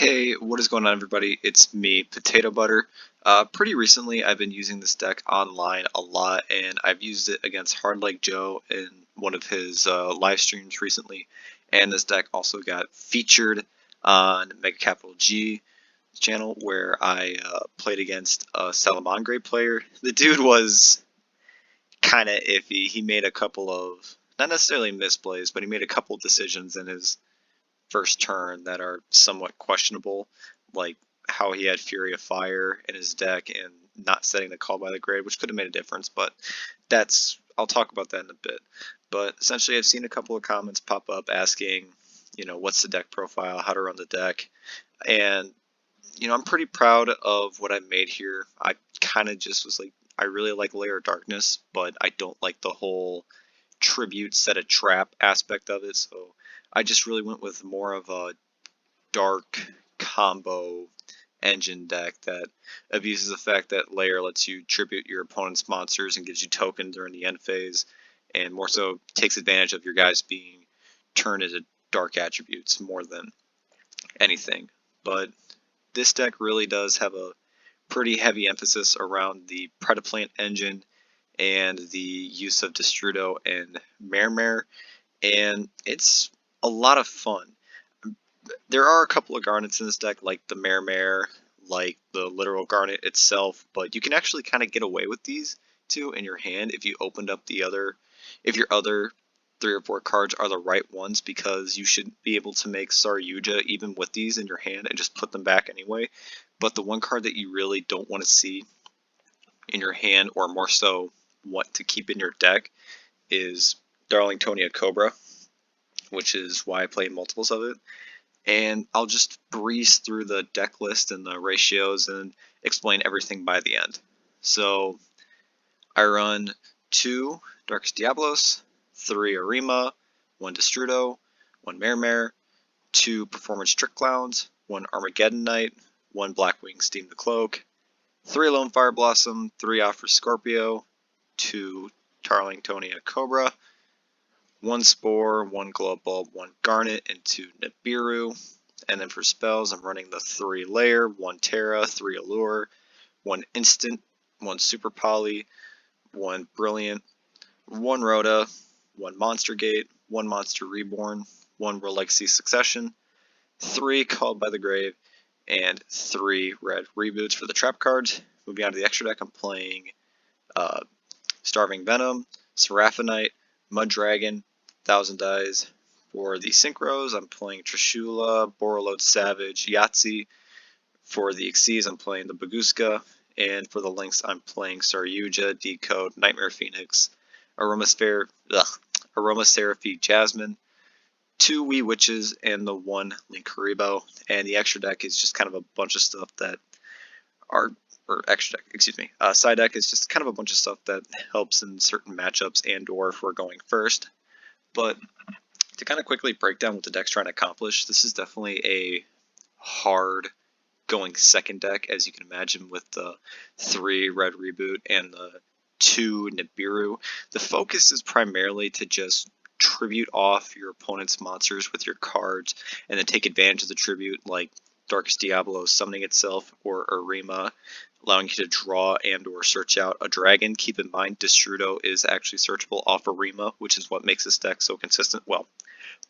Hey, what is going on, everybody? It's me, Potato Butter. Pretty recently, I've been using this deck online a lot, and I've used it against Hard Like Joe in one of his live streams recently. And this deck also got featured on Mega Capital G channel, where I played against a Salamangre player. The dude was kind of iffy. He made a couple of, not necessarily misplays, but he made a couple of decisions in his first turn that are somewhat questionable, like how he had Fury of Fire in his deck and not setting the Call by the Grave, which could have made a difference, but I'll talk about that in a bit. But essentially, I've seen a couple of comments pop up asking, what's the deck profile, how to run the deck, and I'm pretty proud of what I made here. I kind of just was like, I really like Lair of Darkness, but I don't like the whole tribute set a trap aspect of it, so I just really went with more of a dark combo engine deck that abuses the fact that Lair lets you tribute your opponent's monsters and gives you tokens during the end phase, and more so takes advantage of your guys being turned into dark attributes more than anything. But this deck really does have a pretty heavy emphasis around the Predaplant engine and the use of Destrudo and Mermere, and it's a lot of fun. There are a couple of Garnets in this deck, like the Mermere, like the literal Garnet itself, but you can actually kind of get away with these two in your hand if you opened up if your other 3 or 4 cards are the right ones, because you should be able to make Saryuja even with these in your hand and just put them back anyway. But the one card that you really don't want to see in your hand, or more so want to keep in your deck, is Darlingtonia Cobra, which is why I play multiples of it. And I'll just breeze through the deck list and the ratios and explain everything by the end. So I run 2 Darkest Diablos, 3 Arima, 1 Destrudo, 1 Mermere, 2 Performance Trick Clowns, 1 Armageddon Knight, 1 Blackwing Steam the Cloak, 3 Lone Fire Blossom, 3 Offer Scorpio, 2 Darlingtonia Cobra, 1 Spore, 1 Glow Bulb, 1 Garnet, and 2 Nibiru. And then for spells, I'm running the 3 Lair, 1 Terra, 3 Allure, 1 Instant, 1 Super Poly, 1 Brilliant, 1 Rhoda, 1 Monster Gate, 1 Monster Reborn, 1 Legacy Succession, 3 Called by the Grave, and 3 red reboots for the trap cards. Moving on to the extra deck, I'm playing Starving Venom, Seraphonite, Mud Dragon, Thousand Eyes. For the Synchros, I'm playing Trishula, Borreload Savage, Yahtzee. For the Xyz, I'm playing the Baguska. And for the Lynx, I'm playing Saryuja, Decode, Nightmare Phoenix, Aromaseraphy Jasmine, 2 Wee Witches, and the 1 Linkuriboh. And the extra deck is just kind of a bunch of stuff that are, or extra deck, excuse me, side deck is just kind of a bunch of stuff that helps in certain matchups and or if we're going first. But to kind of quickly break down what the deck's trying to accomplish, this is definitely a hard going second deck, as you can imagine, with the 3 red reboot and the 2 Nibiru. The focus is primarily to just tribute off your opponent's monsters with your cards and then take advantage of the tribute, like Darkest Diablo summoning itself, or Arima allowing you to draw and or search out a dragon. Keep in mind, Destrudo is actually searchable off Arima, which is what makes this deck so consistent. Well,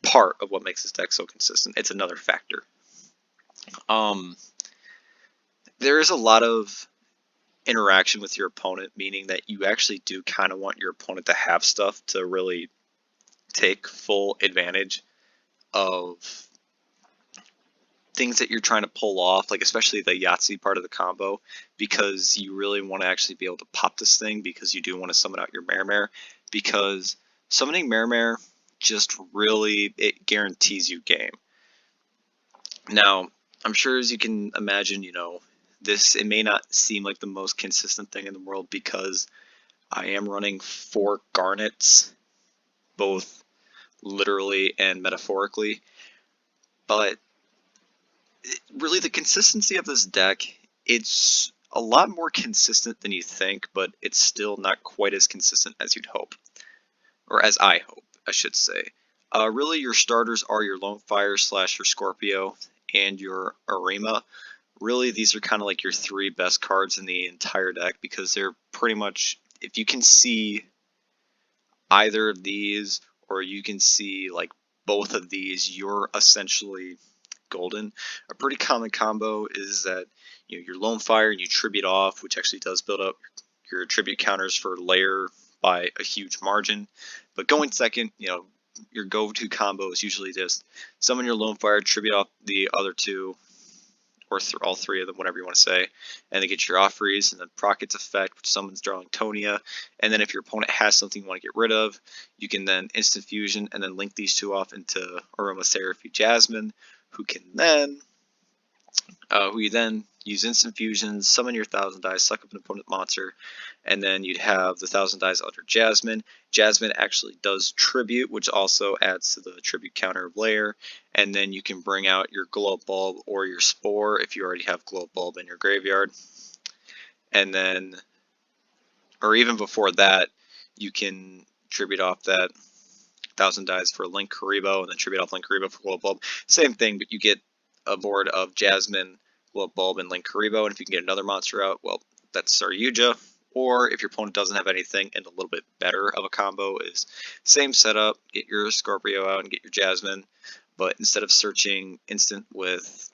part of what makes this deck so consistent. It's another factor. There is a lot of interaction with your opponent, meaning that you actually do kind of want your opponent to have stuff to really take full advantage of things that you're trying to pull off, like especially the Yahtzee part of the combo, because you really want to actually be able to pop this thing, because you do want to summon out your Mermere, because summoning Mermere just really, it guarantees you game. Now, I'm sure, as you can imagine, it may not seem like the most consistent thing in the world, because I am running 4 Garnets, both literally and metaphorically, but really the consistency of this deck, it's a lot more consistent than you think, but it's still not quite as consistent as you'd hope, or as I hope, I should say. Really, your starters are your Lone Fire / your Scorpio and your Arima. Really, these are kind of like your three best cards in the entire deck because they're pretty much, if you can see either of these or you can see like both of these, you're essentially golden. A pretty common combo is that your Lone Fire and you tribute off, which actually does build up your tribute counters for Lair by a huge margin. But going second, your go-to combo is usually just summon your Lone Fire, tribute off the other two, or all three of them, whatever you want to say, and then get your off freeze, and then proc its effect, which summons Darling Tonia. And then if your opponent has something you want to get rid of, you can then instant fusion and then link these two off into Aromatherapy Jasmine, who you then use instant fusions, summon your 1,000 dice, suck up an opponent monster, and then you'd have the 1,000 dice under Jasmine. Jasmine actually does tribute, which also adds to the tribute counter of Lair, and then you can bring out your Glow Bulb or your Spore if you already have Glow Bulb in your graveyard. And then, or even before that, you can tribute off that 1,000 dice for Link Karibo, and then tribute off Link Karibo for Glow Bulb. Same thing, but you get a board of Jasmine, Glow Bulb, and Link Karibo, and if you can get another monster out, well, that's Saryuja. Or if your opponent doesn't have anything, and a little bit better of a combo is same setup, get your Scorpio out and get your Jasmine, but instead of searching instant with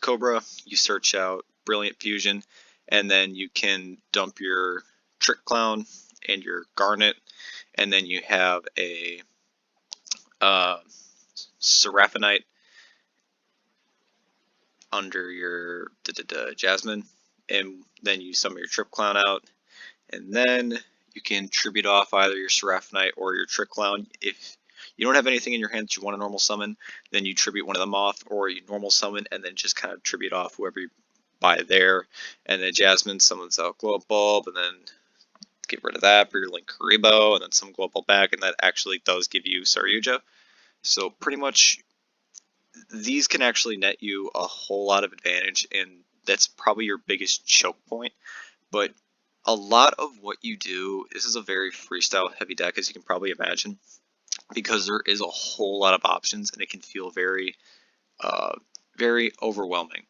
Cobra, you search out Brilliant Fusion, and then you can dump your Trick Clown and your Garnet, and then you have a Seraphinite under your Jasmine, and then you summon your Trick Clown out, and then you can tribute off either your Seraphinite or your Trick Clown. If you don't have anything in your hand that you want to normal summon, then you tribute one of them off, or you normal summon and then just kind of tribute off whoever you buy there, and then Jasmine summons out Glow Bulb, and then get rid of that for your Link Karibo, and then some Glow Bulb back, and that actually does give you Saryuja. So pretty much these can actually net you a whole lot of advantage, and that's probably your biggest choke point. But a lot of what you do, this is a very freestyle heavy deck, as you can probably imagine, because there is a whole lot of options, and it can feel very, very overwhelming.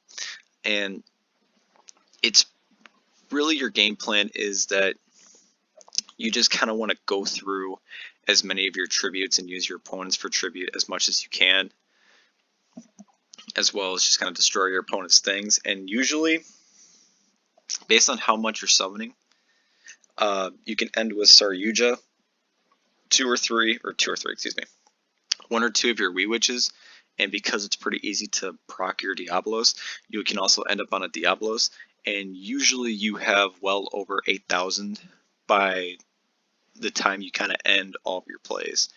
And it's really, your game plan is that you just kind of want to go through as many of your tributes and use your opponents for tribute as much as you can, as well as just kind of destroy your opponent's things. And usually, based on how much you're summoning, you can end with Saryuja, one or two of your Wee Witches, and because it's pretty easy to proc your Diablos, you can also end up on a Diablos, and usually you have well over 8,000 by the time you kind of end all of your plays.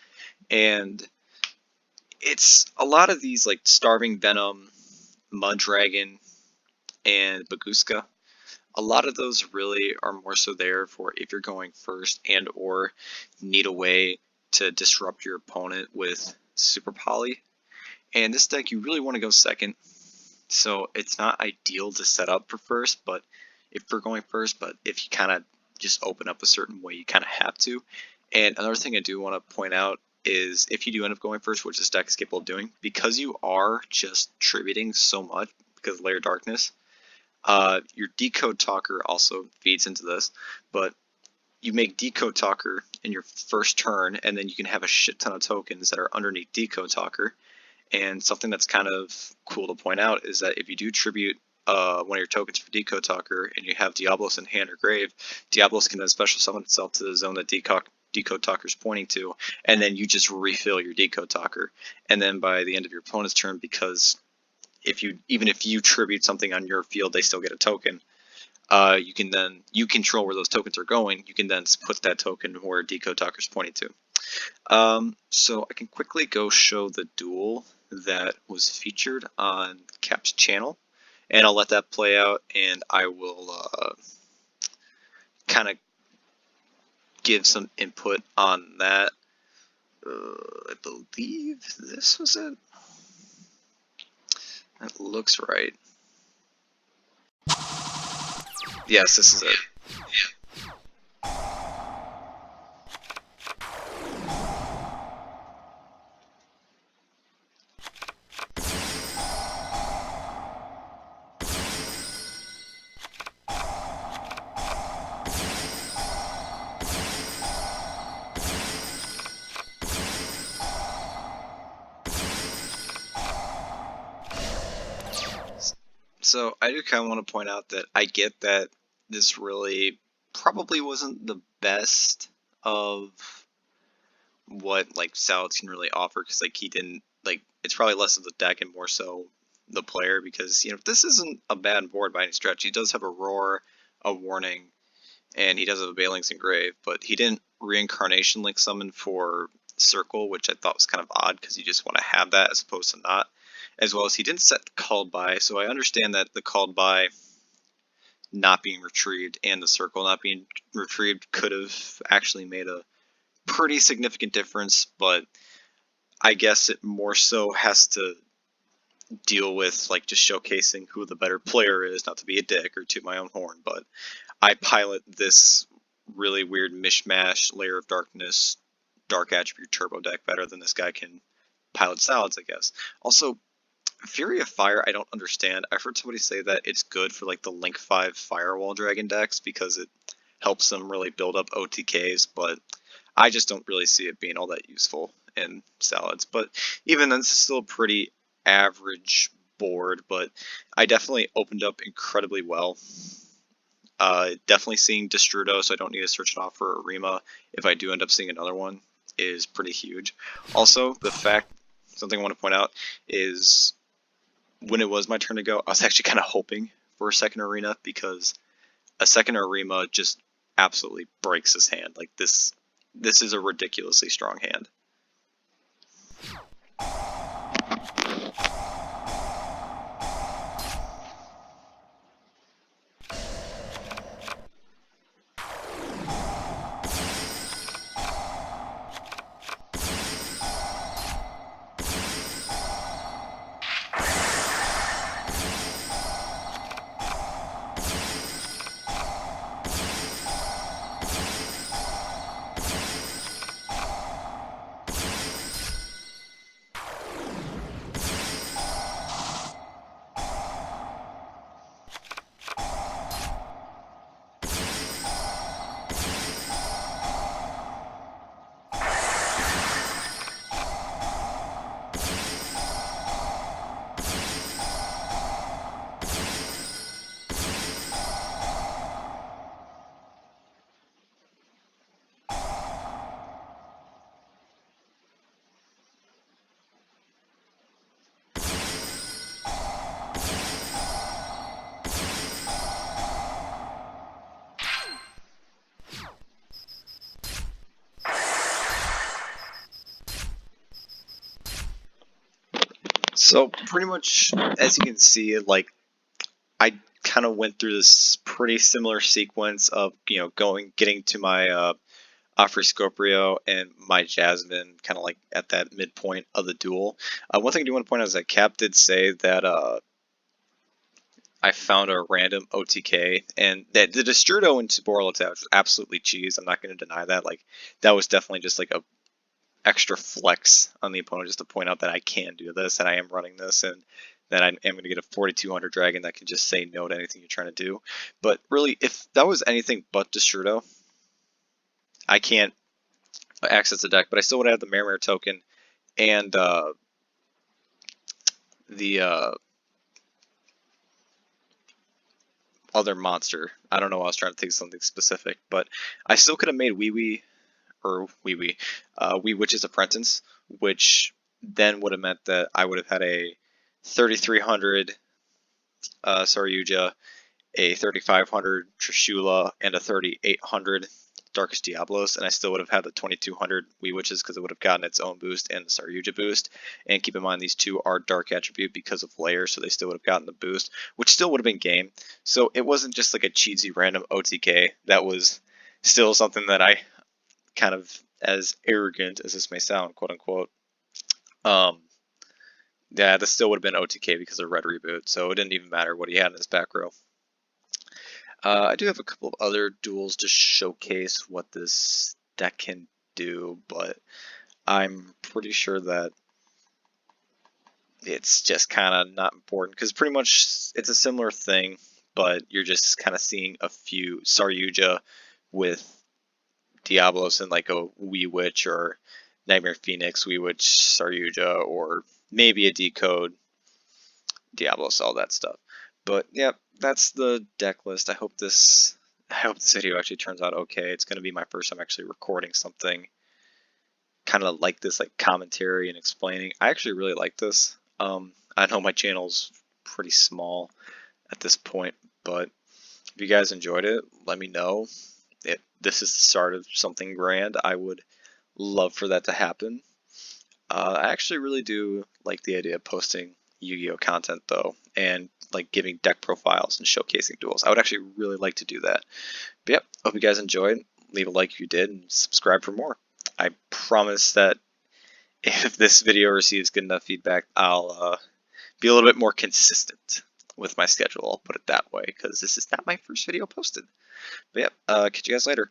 And it's a lot of these like Starving Venom, Mud Dragon, and Baguska. A lot of those really are more so there for if you're going first and or need a way to disrupt your opponent with Super Poly. And this deck, you really want to go second, so it's not ideal to set up for first, but if you're going first, but if you kind of just open up a certain way, you kind of have to. And another thing I do want to point out is if you do end up going first, which this deck is capable of doing, because you are just tributing so much because of Lair Darkness, your Decode Talker also feeds into this, but you make Decode Talker in your first turn, and then you can have a shit ton of tokens that are underneath Decode Talker. And something that's kind of cool to point out is that if you do tribute one of your tokens for Decode Talker and you have Diablos in hand or grave, Diablos can then special summon itself to the zone that Decode Talker is pointing to, and then you just refill your Decode Talker. And then by the end of your opponent's turn, because even if you tribute something on your field, they still get a token. You control where those tokens are going. You can then put that token where Decode Talker is pointing to. So I can quickly go show the duel that was featured on Cap's channel, and I'll let that play out, and I will kind of give some input on that. I believe this was it. That looks right. Yes, this is it. So I do kind of want to point out that I get that this really probably wasn't the best of what like Salads can really offer, because like he didn't like it's probably less of the deck and more so the player, because this isn't a bad board by any stretch. He does have a roar, a warning, and he does have a Baling's Engrave, but he didn't reincarnation link summon for Circle, which I thought was kind of odd because you just want to have that as opposed to not. As well as he didn't set called by, so I understand that the called by not being retrieved and the Circle not being retrieved could have actually made a pretty significant difference, but I guess it more so has to deal with like just showcasing who the better player is, not to be a dick or toot my own horn, but I pilot this really weird mishmash Lair of Darkness Dark Attribute Turbo deck better than this guy can pilot Salads, I guess. Also, Fury of Fire I don't understand. I've heard somebody say that it's good for like the Link 5 Firewall Dragon decks because it helps them really build up OTKs, but I just don't really see it being all that useful in Salads. But even then, this is still a pretty average board, but I definitely opened up incredibly well. Definitely seeing Destrudo, so I don't need to search it off for Arima. If I do end up seeing another one, is pretty huge. Also, the fact, something I want to point out, is when it was my turn to go, I was actually kind of hoping for a second Arena, because a second Arima just absolutely breaks his hand. Like this is a ridiculously strong hand. So pretty much, as you can see, like I kind of went through this pretty similar sequence of getting to my Offrey Scoprio and my Jasmine, kind of like at that midpoint of the duel. One thing I do want to point out is that Cap did say that I found a random OTK, and that the Destrudo into Borla was absolutely cheese. I'm not going to deny that. Like that was definitely just like a extra flex on the opponent, just to point out that I can do this and I am running this, and that I am going to get a 4200 dragon that can just say no to anything you're trying to do. But really, if that was anything but Destrudo, I can't access the deck, but I still would have the Mare token and the other monster. I don't know, I was trying to think of something specific, but I still could have made Wee Witch's Apprentice, which then would have meant that I would have had a 3300 Saryuja, a 3500 Trishula, and a 3800 Darkest Diablos, and I still would have had the 2200 Wee Witches because it would have gotten its own boost and the Saryuja boost. And keep in mind, these two are Dark Attribute because of Lair, so they still would have gotten the boost, which still would have been game. So it wasn't just like a cheesy random OTK. That was still something that I kind of, as arrogant as this may sound, quote unquote, yeah, this still would have been OTK because of Red Reboot, so it didn't even matter what he had in his back row. I do have a couple of other duels to showcase what this deck can do, but I'm pretty sure that it's just kind of not important, because pretty much it's a similar thing, but you're just kind of seeing a few Saryuja with Diablos and like a Wee Witch or Nightmare Phoenix, Wee Witch, Saryuja, or maybe a Decode, Diablos, all that stuff. But yeah, that's the deck list. I hope this video actually turns out okay. It's gonna be my first time actually recording something kind of like this, like commentary and explaining. I actually really like this. I know my channel's pretty small at this point, but if you guys enjoyed it, let me know. If this is the start of something grand, I would love for that to happen. I actually really do like the idea of posting Yu-Gi-Oh content though, and like giving deck profiles and showcasing duels. I would actually really like to do that. But yep, hope you guys enjoyed. Leave a like if you did, and subscribe for more. I promise that if this video receives good enough feedback, I'll be a little bit more consistent with my schedule. I'll put it that way, because this is not my first video posted. But yeah, catch you guys later.